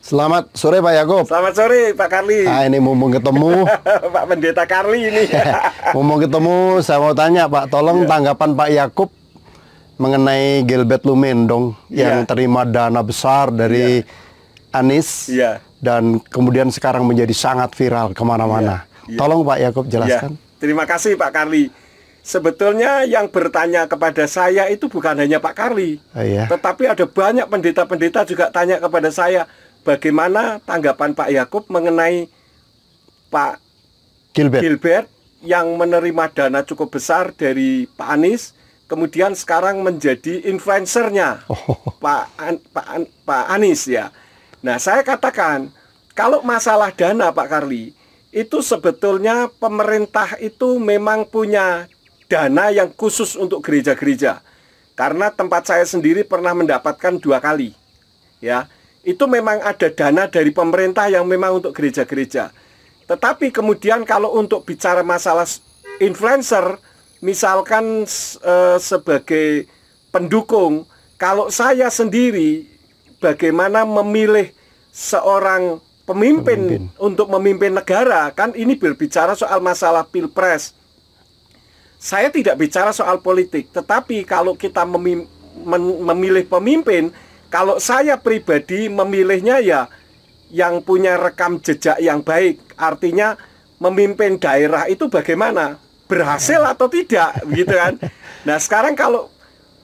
Selamat sore Pak Yakub. Selamat sore Pak Karli. Nah, ini mumpung ketemu. Pak Pendeta Karli ini. Mumpung ketemu, saya mau tanya Pak, tolong tanggapan Pak Yakub mengenai Gilbert Lumendong yang terima dana besar dari Anies dan kemudian sekarang menjadi sangat viral kemana-mana. Tolong Pak Yakub jelaskan. Terima kasih Pak Karli. Sebetulnya yang bertanya kepada saya itu bukan hanya Pak Karli, tetapi ada banyak pendeta-pendeta juga tanya kepada saya, bagaimana tanggapan Pak Yakub mengenai Pak Gilbert yang menerima dana cukup besar dari Pak Anies, kemudian sekarang menjadi influencernya Pak Anies ya. Nah, saya katakan, kalau masalah dana Pak Karli, itu sebetulnya pemerintah itu memang punya dana yang khusus untuk gereja-gereja. Karena tempat saya sendiri pernah mendapatkan 2 kali. Ya, itu memang ada dana dari pemerintah yang memang untuk gereja-gereja. Tetapi kemudian kalau untuk bicara masalah influencer, misalkan sebagai pendukung, kalau saya sendiri bagaimana memilih seorang pemimpin untuk memimpin negara, kan ini berbicara soal masalah pilpres. Saya tidak bicara soal politik, tetapi kalau kita memilih pemimpin, kalau saya pribadi memilihnya ya yang punya rekam jejak yang baik. Artinya memimpin daerah itu bagaimana? Berhasil atau tidak, gitu kan? Nah, sekarang kalau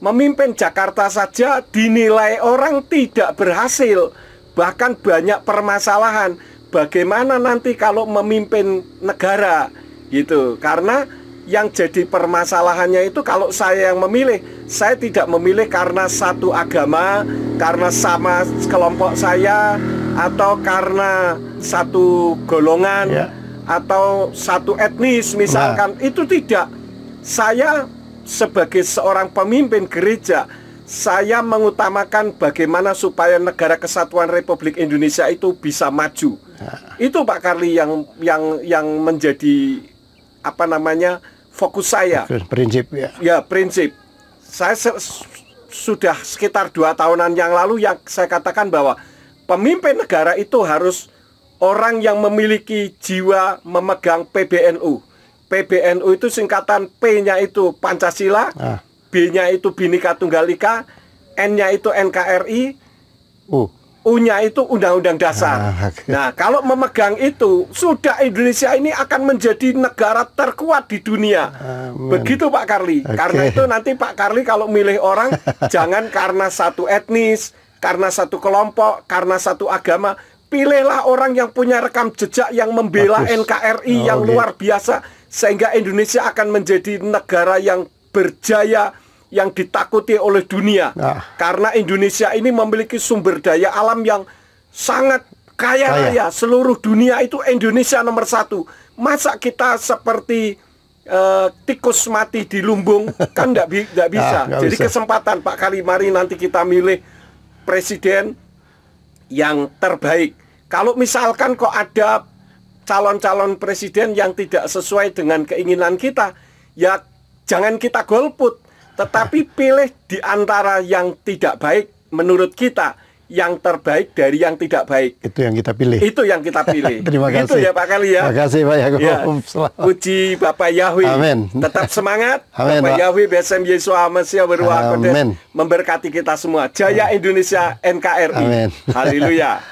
memimpin Jakarta saja dinilai orang tidak berhasil, bahkan banyak permasalahan. Bagaimana nanti kalau memimpin negara, gitu? Karena yang jadi permasalahannya itu kalau saya yang memilih, saya tidak memilih karena satu agama, karena sama kelompok saya, atau karena satu golongan, atau satu etnis misalkan. Itu tidak. Saya sebagai seorang pemimpin gereja, saya mengutamakan bagaimana supaya negara kesatuan Republik Indonesia itu bisa maju. Itu Pak Karli yang menjadi fokus saya. Prinsip prinsip. Saya sudah sekitar 2 tahunan yang lalu yang saya katakan bahwa pemimpin negara itu harus orang yang memiliki jiwa memegang PBNU. PBNU itu singkatan, P-nya itu Pancasila, B-nya itu Bhinneka Tunggal Ika, N-nya itu NKRI, U-nya itu Undang-Undang Dasar. Nah, kalau memegang itu, sudah Indonesia ini akan menjadi negara terkuat di dunia. Begitu Pak Karli. Karena itu nanti Pak Karli kalau milih orang, jangan karena satu etnis, karena satu kelompok, karena satu agama. Pilihlah orang yang punya rekam jejak yang membela NKRI yang luar biasa, sehingga Indonesia akan menjadi negara yang berjaya, yang ditakuti oleh dunia. Karena Indonesia ini memiliki sumber daya alam yang sangat kaya raya. Seluruh dunia itu Indonesia nomor 1. Masa kita seperti tikus mati di lumbung? Kan nggak bisa. Jadi kesempatan Pak Karli, mari nanti kita milih presiden yang terbaik. Kalau misalkan kok ada calon-calon presiden yang tidak sesuai dengan keinginan kita, ya jangan kita golput. Tetapi pilih di antara yang tidak baik menurut kita, yang terbaik dari yang tidak baik. Itu yang kita pilih. Itu yang kita pilih. Terima kasih. Itu ya Pak Karli ya. Terima kasih Pak Yakub. Puji Bapak Yahweh. Amin. Tetap semangat. Amin, Bapak Yahweh Besem Yesus Mesias Berruah Kudus memberkati kita semua. Jaya Indonesia NKRI. Amin. Haleluya.